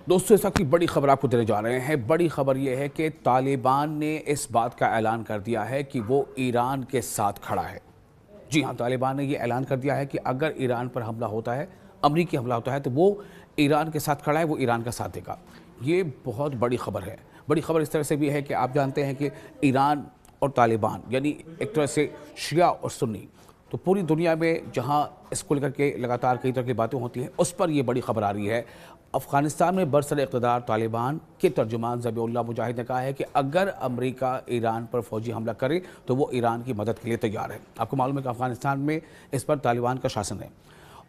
दोस्तों, इस वक्त की बड़ी खबर आपको देने जा रहे हैं। बड़ी खबर यह है कि तालिबान ने इस बात का ऐलान कर दिया है कि वो ईरान के साथ खड़ा है। जी हाँ, तालिबान ने ये ऐलान कर दिया है कि अगर ईरान पर हमला होता है, अमरीकी हमला होता है, तो वो ईरान के साथ खड़ा है, वो ईरान का साथ देगा। ये बहुत बड़ी खबर है। बड़ी खबर इस तरह से भी है कि आप जानते हैं कि ईरान और तालिबान यानी एक तरह से शिया और सुन्नी, तो पूरी दुनिया में जहां इसको लेकर के लगातार कई तरह की बातें होती हैं, उस पर ये बड़ी खबर आ रही है। अफ़गानिस्तान में बरसर इक़्तिदार तालिबान के तर्जुमान ज़बीउल्लाह मुजाहिद ने कहा है कि अगर अमेरिका ईरान पर फ़ौजी हमला करे तो वो ईरान की मदद के लिए तैयार है। आपको मालूम है कि अफ़गानिस्तान में इस पर तालिबान का शासन है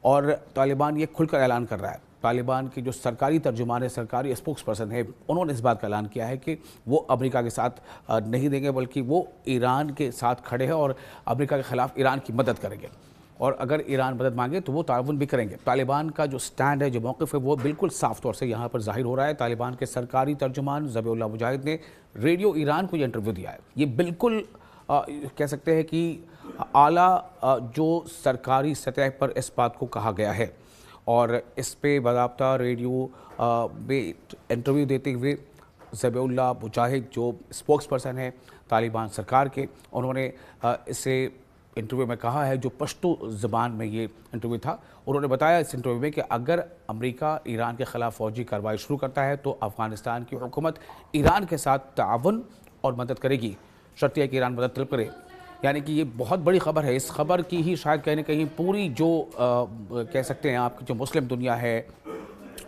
और तालिबान ये खुलकर ऐलान कर रहा है। तालिबान की जो सरकारी तर्जुमान है, सरकारी स्पोक्स पर्सन है, उन्होंने इस बात का ऐलान किया है कि वो अमेरिका के साथ नहीं देंगे, बल्कि वो ईरान के साथ खड़े हैं और अमेरिका के ख़िलाफ़ ईरान की मदद करेंगे। और अगर ईरान मदद मांगे तो वो ताउन भी करेंगे। तालिबान का जो स्टैंड है, जो मौक़िफ़ है, वो बिल्कुल साफ तौर से यहाँ पर ज़ाहिर हो रहा है। तालिबान के सरकारी तर्जुमान ज़बीउल्लाह मुजाहिद ने रेडियो ईरान को ये इंटरव्यू दिया है। ये बिल्कुल कह सकते हैं कि आला जो सरकारी सतह पर इस बात को कहा गया है और इस पे बाज़ाब्ता रेडियो में इंटरव्यू देते हुए ज़बीउल्लाह मुजाहिद जो स्पोक्स पर्सन है तालिबान सरकार के, उन्होंने इसे इंटरव्यू में कहा है, जो पश्तो ज़बान में ये इंटरव्यू था। उन्होंने बताया इस इंटरव्यू में कि अगर अमेरिका ईरान के ख़िलाफ़ फ़ौजी कार्रवाई शुरू करता है तो अफ़गानिस्तान की हुकूमत ईरान के साथ ताउन और मदद करेगी, शर्त है कि ईरान मदद तलब करे। यानी कि ये बहुत बड़ी खबर है। इस खबर की ही शायद कहीं न कहीं पूरी जो कह सकते हैं आपकी जो मुस्लिम दुनिया है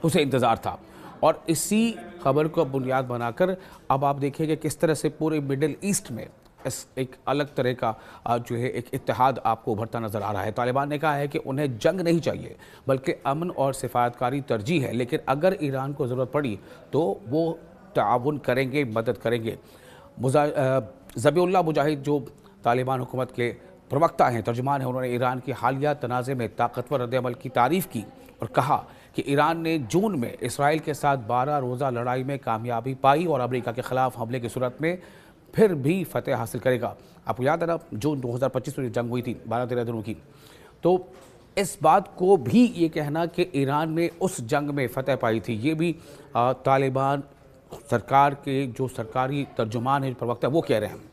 उसे इंतज़ार था और इसी खबर को बुनियाद बनाकर अब आप देखिए कि किस तरह से पूरे मिडिल ईस्ट में इस एक अलग तरह का जो है एक इत्तेहाद आपको उभरता नज़र आ रहा है। तालिबान ने कहा है कि उन्हें जंग नहीं चाहिए बल्कि अमन और सिफारतकारी तरजीह है, लेकिन अगर ईरान को ज़रूरत पड़ी तो वो ताउन करेंगे, मदद करेंगे। ज़बीउल्लाह मुजाहिद जो तालिबान हुकूमत के प्रवक्ता हैं, तर्जुमान हैं, उन्होंने ईरान की हालिया तनाज़े में ताकतवर रद्द-ए-अमल की तारीफ़ की और कहा कि ईरान ने जून में इसराइल के साथ 12 रोज़ा लड़ाई में कामयाबी पाई और अमेरिका के ख़िलाफ़ हमले की सूरत में फिर भी फतेह हासिल करेगा। आपको याद है ना, जून 2025 में जंग हुई थी 12-13 दिनों की। तो इस बात को भी ये कहना कि ईरान ने उस जंग में फतेह पाई थी, ये भी तालिबान सरकार के जो सरकारी तर्जुमान है, प्रवक्ता, वो कह रहे हैं।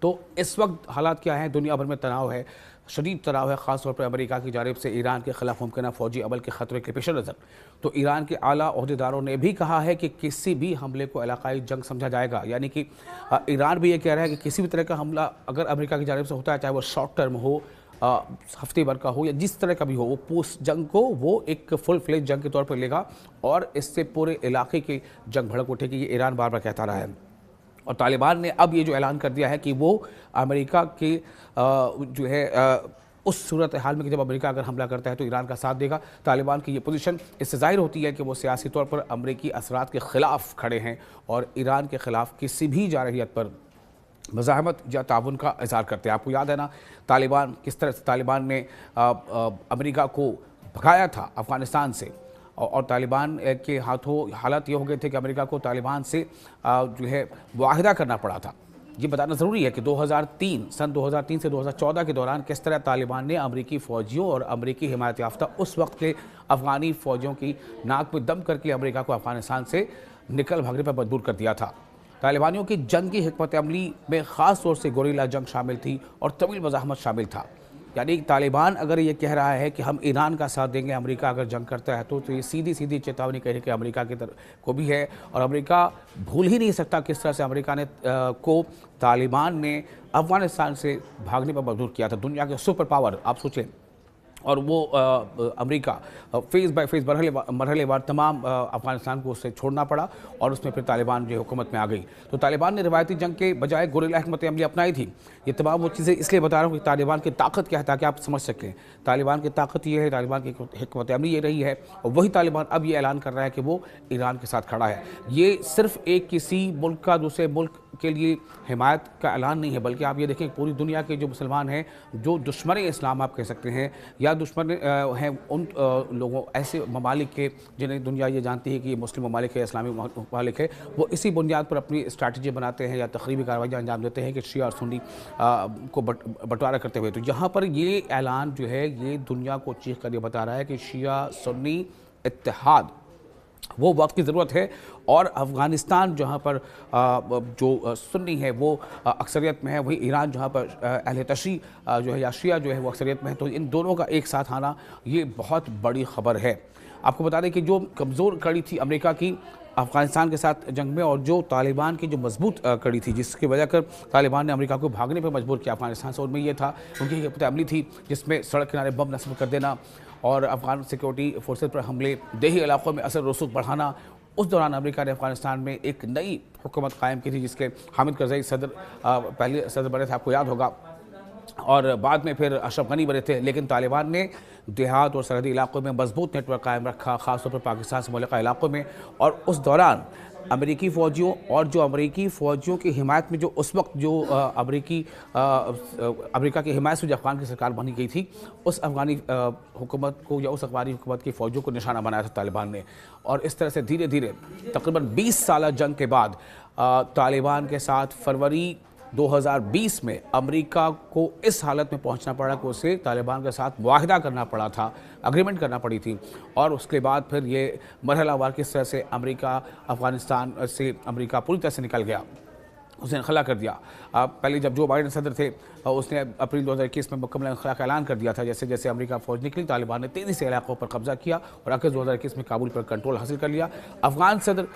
तो इस वक्त हालात क्या हैं? दुनिया भर में तनाव है, शदीद तनाव है, ख़ास तौर पर अमेरिका की जानिब से ईरान के ख़िलाफ़ मुमकिन फ़ौजी अमल के ख़तरे के पेश नज़र। तो ईरान के आला ओहदेदारों ने भी कहा है कि किसी भी हमले को इलाक़ाई जंग समझा जाएगा। यानी कि ईरान भी ये कह रहा है कि किसी भी तरह का हमला अगर अमेरिका की जानिब से होता है, चाहे वो शॉर्ट टर्म हो, हफ्ते भर का हो या जिस तरह का भी हो, वो पोस्ट जंग को वो एक फुल फ्लेज जंग के तौर पर लेगा और इससे पूरे इलाके की जंग भड़क उठेगी। ये ईरान बार बार कहता रहा है और तालिबान ने अब ये जो ऐलान कर दिया है कि वो अमेरिका के जो है उस सूरत हाल में कि जब अमेरिका अगर हमला करता है तो ईरान का साथ देगा। तालिबान की ये पोजीशन इससे ज़ाहिर होती है कि वो सियासी तौर पर अमेरिकी असरात के ख़िलाफ़ खड़े हैं और ईरान के ख़िलाफ़ किसी भी जारहियत पर मज़ाहमत या ताउन का इज़हार करते हैं। आपको याद है ना, तालिबान किस तरह से तालिबान ने अमेरिका को भगाया था अफ़गानिस्तान से और तालिबान के हाथों हालात ये हो गए थे कि अमेरिका को तालिबान से जो है वाहिदा करना पड़ा था। ये बताना ज़रूरी है कि सन 2003 से 2014 के दौरान किस तरह तालिबान ने अमेरिकी फ़ौजियों और अमेरिकी हिमायत याफ्ता उस वक्त के अफ़गानी फ़ौजियों की नाक में दम करके अमेरिका को अफ़गानिस्तान से निकल भागने पर मजबूर कर दिया था। तालिबानियों की जंग की हिकमत अमली में ख़ास तौर से गोरिल्ला जंग शामिल थी और तवील मज़ाहमत शामिल था। यानी तालिबान अगर ये कह रहा है कि हम ईरान का साथ देंगे अमेरिका अगर जंग करता है तो ये सीधी सीधी चेतावनी कह रही कि अमेरिका की तरफ को भी है और अमेरिका भूल ही नहीं सकता किस तरह से अमेरिका ने को तालिबान ने अफ़गानिस्तान से भागने पर मजबूर किया था। दुनिया के सुपर पावर आप सोचें, और वो अमेरिका फेज़ बाय फेज़ मरहलेवार तमाम अफ़गानिस्तान को उससे छोड़ना पड़ा और उसमें फिर तालिबान जो हुकूमत में आ गई। तो तालिबान ने रिवायती जंग के बजाय गोरिल्ला हिकमत अमली अपनाई थी। ये तमाम वो चीज़ें इसलिए बता रहा हूँ कि तालिबान की ताकत क्या है ताकि आप समझ सकें। तालिबान की ताकत ये है, तालिबान की हिकमत अमली ये रही है और वही तालिबान अब ये ऐलान कर रहा है कि वो ईरान के साथ खड़ा है। ये सिर्फ एक किसी मुल्क का दूसरे मुल्क के लिए हिमायत का ऐलान नहीं है, बल्कि आप ये देखें पूरी दुनिया के जो मुसलमान हैं, जो दुश्मन इस्लाम आप कह सकते हैं या दुश्मन हैं उन लोगों ऐसे ममालिक के जिन्हें दुनिया ये जानती है कि ये मुस्लिम ममालिक है, इस्लामी ममालिक है, वो इसी बुनियाद पर अपनी स्ट्रैटेजी बनाते हैं या तखरीबी कार्रवाई अंजाम देते हैं कि शिया और सुन्नी को बंटवारा करते हुए। तो यहाँ पर ये ऐलान जो है ये दुनिया को चीख कर ये बता रहा है कि शिया सुन्नी इत्तेहाद वो वक्त की ज़रूरत है। और अफ़गानिस्तान जहाँ पर जो सुन्नी है वो अक्सरियत में है, वही ईरान जहाँ पर अहले तशी जो है या शिया जो है वो अक्सरियत में है, तो इन दोनों का एक साथ आना ये बहुत बड़ी ख़बर है। आपको बता दें कि जो कमज़ोर कड़ी थी अमेरिका की अफ़गानिस्तान के साथ जंग में, और जो तालिबान की जो मजबूत कड़ी थी जिसकी वजह कर तालिबान ने अमेरिका को भागने पर मजबूर किया अफ़गानिस्तान से, उनमें ये था उनकी एक अमली थी जिसमें सड़क किनारे बम नस्ब कर देना और अफ़गान सिक्योरिटी फोर्सेज पर हमले, देही इलाकों में असर रसूख बढ़ाना। उस दौरान अमेरिका ने अफ़गानिस्तान में एक नई हुकूमत कायम की थी जिसके हामिद करज़ई सदर पहले सदर बने थे, आपको याद होगा, और बाद में फिर अशरफ गनी बने थे। लेकिन तालिबान ने देहात और सरहदी इलाकों में मजबूत नेटवर्क कायम रखा, ख़ासतौर पर पाकिस्तान से मुल्का इलाकों में। और उस दौरान अमेरिकी फ़ौजियों और जो अमेरिकी फ़ौजियों की हिमायत में जो उस वक्त जो अमेरिका की हिमायत से जो अफ़गान की सरकार बनी गई थी, उस अफ़गानी हुकूमत को या उस अफ़गानी हुकूमत की फ़ौजियों को निशाना बनाया था तालिबान ने। और इस तरह से धीरे धीरे तकरीबन 20 साल जंग के बाद तालिबान के साथ फरवरी 2020 में अमेरिका को इस हालत में पहुंचना पड़ा कि उसे तालिबान के साथ मुआहिदा करना पड़ा था, अग्रीमेंट करना पड़ी थी। और उसके बाद फिर ये मरहलावार किस तरह से अफ़गानिस्तान से अमेरिका पूरी तरह से निकल गया, उसने इनखला कर दिया। पहले जब जो बाइडेन सदर थे उसने अप्रैल 2021 में मुकम्मल इनखला का ऐलान कर दिया था। जैसे जैसे अमेरिका फ़ौज निकली, तालिबान ने तेज़ी से इलाकों पर कब्जा किया और अगस्त 2021 में काबुल पर कंट्रोल हासिल कर लिया। अफ़गान सदर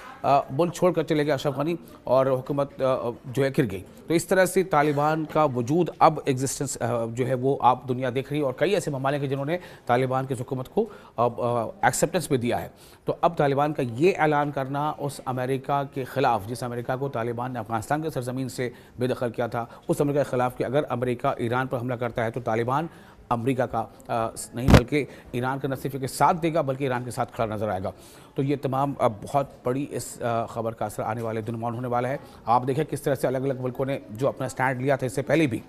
मुल्क छोड़ कर चले गए अशरफ गनी और हुकूमत जो है गिर गई। तो इस तरह से तालिबान का वजूद अब एग्जिस्टेंस जो है वो आप दुनिया देख रही है, और कई ऐसे ममालिक हैं जिन्होंने तालिबान की हुकूमत को एक्सेप्टेंस भी दिया है। तो अब तालिबान का ये ऐलान करना उस अमेरिका के ख़िलाफ़, जिस अमेरिका को तालिबान ने अफ़गानिस्तान के सरजमीन से बेदखल किया था, उस अमेरिका के ख़िलाफ़ कि अगर अमेरिका ईरान पर हमला करता है तो तालिबान अमेरिका का नहीं बल्कि ईरान का न सिर्फ के साथ देगा बल्कि ईरान के साथ खड़ा नज़र आएगा। तो ये तमाम बहुत बड़ी इस ख़बर का असर आने वाले दिनों में होने वाला है। आप देखें किस तरह से अलग अलग मुल्कों ने जो अपना स्टैंड लिया था, इससे पहले भी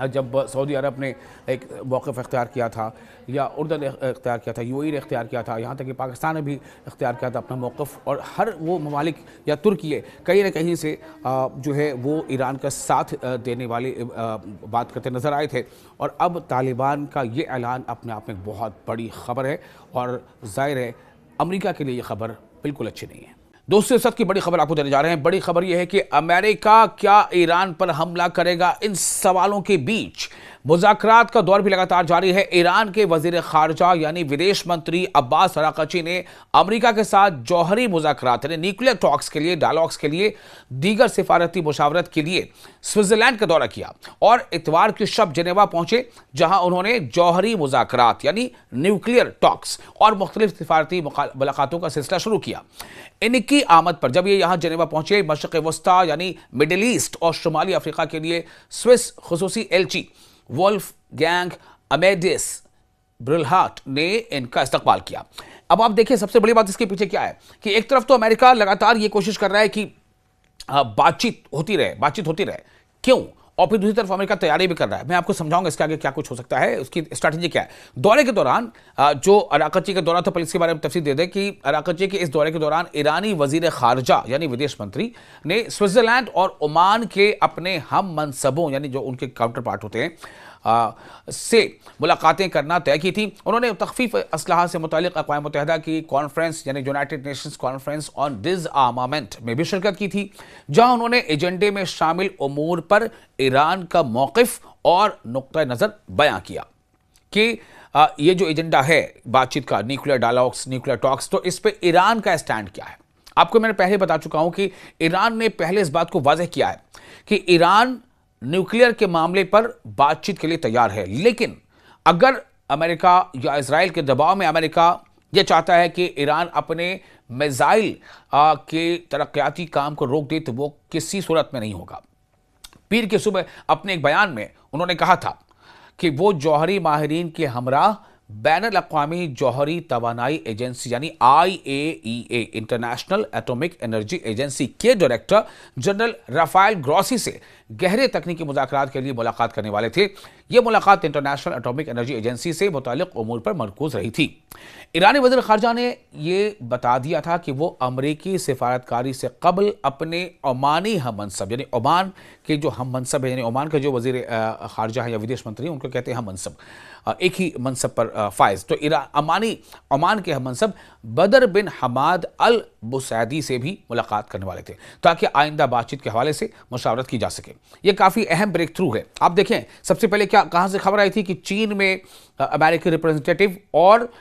जब सऊदी अरब ने एक मौक़िफ़ इख्तियार किया था, या उर्दन ने इख्तियार किया था, यूएई ने इख्तियार किया था, यहाँ तक कि पाकिस्तान ने भी इख्तियार किया था अपना मौक़िफ़, और हर वो ममालिक या तुर्की कहीं न कहीं से जो है वो ईरान का साथ देने वाली बात करते नज़र आए थे। और अब तालिबान का ये ऐलान अपने आप में बहुत बड़ी ख़बर है, और ज़ाहिर है अमेरिका के लिए ये ख़बर बिल्कुल अच्छी नहीं है। दोस्तों, इस वक्त की बड़ी खबर आपको देने जा रहे हैं। बड़ी खबर यह है कि अमेरिका क्या ईरान पर हमला करेगा? इन सवालों के बीच मुज़ाकरात का दौर भी लगातार जारी है। ईरान के वज़ीर ख़ारजा यानी विदेश मंत्री अब्बास अराक़ची ने अमेरिका के साथ जौहरी मुज़ाकरात यानी न्यूक्लियर टॉक्स के लिए, डायलॉग्स के लिए, दीगर सिफारती मुशावरत के लिए स्विट्ज़रलैंड का दौरा किया और इतवार की शब जेनेवा पहुंचे, जहां उन्होंने जौहरी मुज़ाकरात यानी न्यूक्लियर टॉक्स और मुख्तलिफ सिफारती मुलाकातों का सिलसिला शुरू किया। इनकी आमद पर जब ये यहाँ जेनेवा पहुंचे, मशरिक़ वस्ता यानी मिडिल ईस्ट और शुमाली अफ्रीका के लिए स्विस खुसूसी एलची वोल्फगैंग अमेडेस ब्रिलहार्ट ने इनका इस्तकबाल किया। अब आप देखिए सबसे बड़ी बात इसके पीछे क्या है कि एक तरफ तो अमेरिका लगातार ये कोशिश कर रहा है कि बातचीत होती रहे। क्यों? और फिर दूसरी तरफ अमेरिका तैयारी भी कर रहा है। मैं आपको समझाऊंगा इसके आगे क्या कुछ हो सकता है, उसकी स्ट्रैटेजी क्या है। दौरे के दौरान जो अराक़ची का दौरा था, पुलिस के बारे में तफसील दे दें कि अराक़ची के इस दौरे के दौरान ईरानी वजीर खारजा यानी विदेश मंत्री ने स्विट्ज़रलैंड और ओमान के अपने हम मनसबों यानी जो उनके काउंटर पार्ट होते हैं से मुलाकातें करना तय की थी। उन्होंने तख़फ़ीफ़ असलहा से मुतालिक अक़वाम मुत्तहिदा की कॉन्फ्रेंस यानी यूनाइटेड नेशंस कॉन्फ्रेंस ऑन डिसआर्मामेंट में भी शिरकत की थी, जहां उन्होंने एजेंडे में शामिल उमूर पर ईरान का मौक़िफ़ और नुक्ता नज़र बयां किया कि ये जो एजेंडा है बातचीत का, न्यूक्लियर डायलॉग्स, न्यूक्लियर टॉक्स, तो इस पर ईरान का स्टैंड क्या है। आपको मैंने पहले बता चुका हूं कि ईरान ने पहले इस बात को वाज़ेह किया है कि ईरान न्यूक्लियर के मामले पर बातचीत के लिए तैयार है, लेकिन अगर अमेरिका या इजराइल के दबाव में अमेरिका यह चाहता है कि ईरान अपने मिसाइल के तरक्याती काम को रोक दे तो वो किसी सूरत में नहीं होगा। पीर की सुबह अपने एक बयान में उन्होंने कहा था कि वो जौहरी माहिरीन के हमराह बैनुल अक़वामी जौहरी तवानाई एजेंसी यानी IAEA international atomic energy agency के डायरेक्टर जनरल राफेल ग्रॉसी से गहरे तकनीकी मुज़ाकरात के लिए मुलाकात करने वाले थे। यह मुलाकात इंटरनेशनल एटॉमिक एनर्जी एजेंसी से मुतालिक उमूर पर मरकूज रही थी। ईरानी वज़ीर ख़ारजा ने यह बता दिया था कि वो अमरीकी सिफारतकारी से कबल अपने ओमानी हम मनसब यानी ओमान के जो हम मनसब है यानी ओमान के जो वज़ीर ख़ारजा है या विदेश मंत्री उनको कहते हैं हम मनसब, एक ही मनसब पर फायज। तो ओमान के मनसब बदर बिन हमाद अल बुसैदी से भी मुलाकात करने वाले थे ताकि आइंदा बातचीत के हवाले से मुशावरत की जा सके। यह काफ़ी अहम ब्रेक थ्रू है। आप देखें, सबसे पहले कहाँ से खबर आई थी कि चीन में अमेरिकी रिप्रेजेंटेटिव और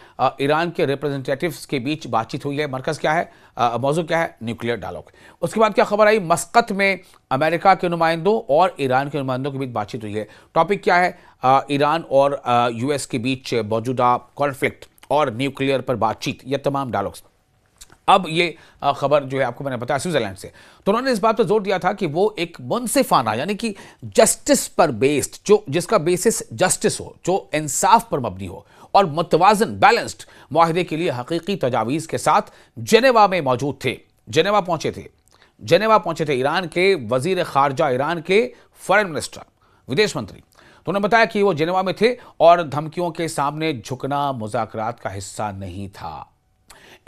ईरान के रिप्रेजेंटेटिव्स के बीच बातचीत हुई है। मरकज़ क्या है, मौजू क्या है, न्यूक्लियर डायलॉग। उसके बाद क्या खबर आई, मस्कत में अमेरिका के नुमाइंदों और ईरान के नुमाइंदों के बीच बातचीत हुई है। टॉपिक क्या है, ईरान और यूएस के बीच मौजूदा कॉन्फ्लिक्ट और न्यूक्लियर पर बातचीत, यह तमाम डायलॉग्स। अब ये खबर जो है आपको मैंने बताया स्विट्जरलैंड से, तो उन्होंने इस बात पर जोर दिया था कि वो एक मुनसिफाना यानी कि जस्टिस पर बेस्ड, जिसका बेसिस जस्टिस हो, जो इंसाफ पर मबनी हो और मुतवाजन बैलेंस्ड मुआहदे के लिए हकीकी तजावीज़ के साथ जेनेवा में मौजूद थे। जेनेवा पहुंचे थे ईरान के वजीर खारजा, ईरान के फॉरेन मिनिस्टर, विदेश मंत्री। तो उन्होंने बताया कि वो जेनेवा में थे और धमकियों के सामने झुकना मुज़ाकरात का हिस्सा नहीं था।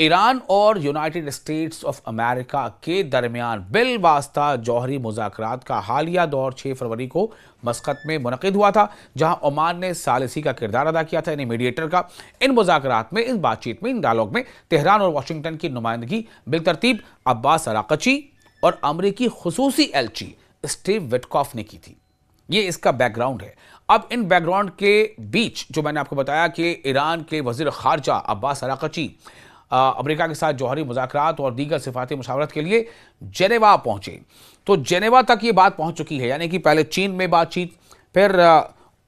ईरान और यूनाइटेड स्टेट्स ऑफ अमेरिका के दरमियान बिलवास्ता जौहरी मुज़ाकरात का हालिया दौर 6 फरवरी को मस्कत में मुनक़िद हुआ था, जहां ओमान ने सालिसी का किरदार अदा किया था, यानी मीडिएटर का। इन मुज़ाकरात में, इस बातचीत में, इन डायलॉग में तेहरान और वाशिंगटन की नुमाइंदगी बिलतरतीब अब्बास अराक़ची और अमरीकी खुसूसी एलची स्टीव विटकॉफ ने की थी। ये इसका बैकग्राउंड है। अब इन बैकग्राउंड के बीच जो मैंने आपको बताया कि ईरान के वज़ीर ख़ारजा अब्बास अराक़ची अमेरिका के साथ जौहरी मुज़ाकरात और दीगर सिफाती मुशावरत के लिए जेनेवा पहुंचे। तो जेनेवा तक ये बात पहुंच चुकी है, यानी कि पहले चीन में बातचीत, फिर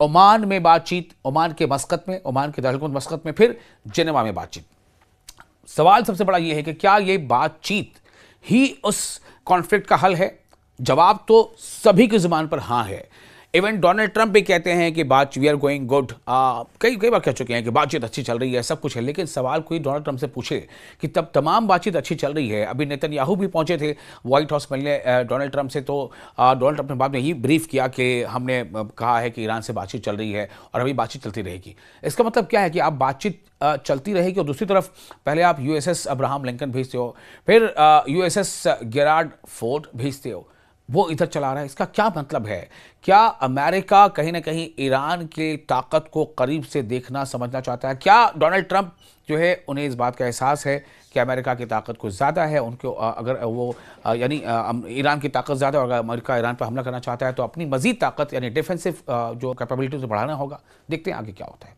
ओमान में बातचीत, ओमान के दारकूमत मस्कत में, फिर जेनेवा में बातचीत। सवाल सबसे बड़ा ये है कि क्या ये बातचीत ही उस कॉन्फ्लिक्ट का हल है? जवाब तो सभी की जुबान पर हाँ है। इवन डोनाल्ड ट्रंप भी कहते हैं कि वी आर गोइंग गुड। कई बार कह चुके हैं कि बातचीत अच्छी चल रही है, सब कुछ है। लेकिन सवाल कोई डोनाल्ड ट्रंप से पूछे कि तब तमाम बातचीत अच्छी चल रही है। अभी नेतन्याहू भी पहुंचे थे व्हाइट हाउस मिलने डोनाल्ड ट्रंप से, तो डोनाल्ड ट्रंप ने बाद में यही ब्रीफ किया कि हमने कहा है कि ईरान से बातचीत चल रही है और अभी बातचीत चलती रहेगी। इसका मतलब क्या है कि आप बातचीत चलती रहेगी और दूसरी तरफ पहले आप USS अब्राहम लिंकन भेजते हो, फिर USS गेराल्ड फोर्ड भेजते हो, वो इधर चला रहा है। इसका क्या मतलब है? क्या अमेरिका कहीं ना कहीं ईरान के ताकत को करीब से देखना, समझना चाहता है? क्या डोनाल्ड ट्रंप जो है उन्हें इस बात का एहसास है कि अमेरिका की ताकत कुछ ज़्यादा है उनको, अगर वो यानी ईरान की ताकत ज़्यादा है और अगर अमेरिका ईरान पर हमला करना चाहता है तो अपनी मज़ीद ताकत यानी डिफेंसिव जो कैपेबिलिटी बढ़ाना होगा। देखते हैं आगे क्या होता है।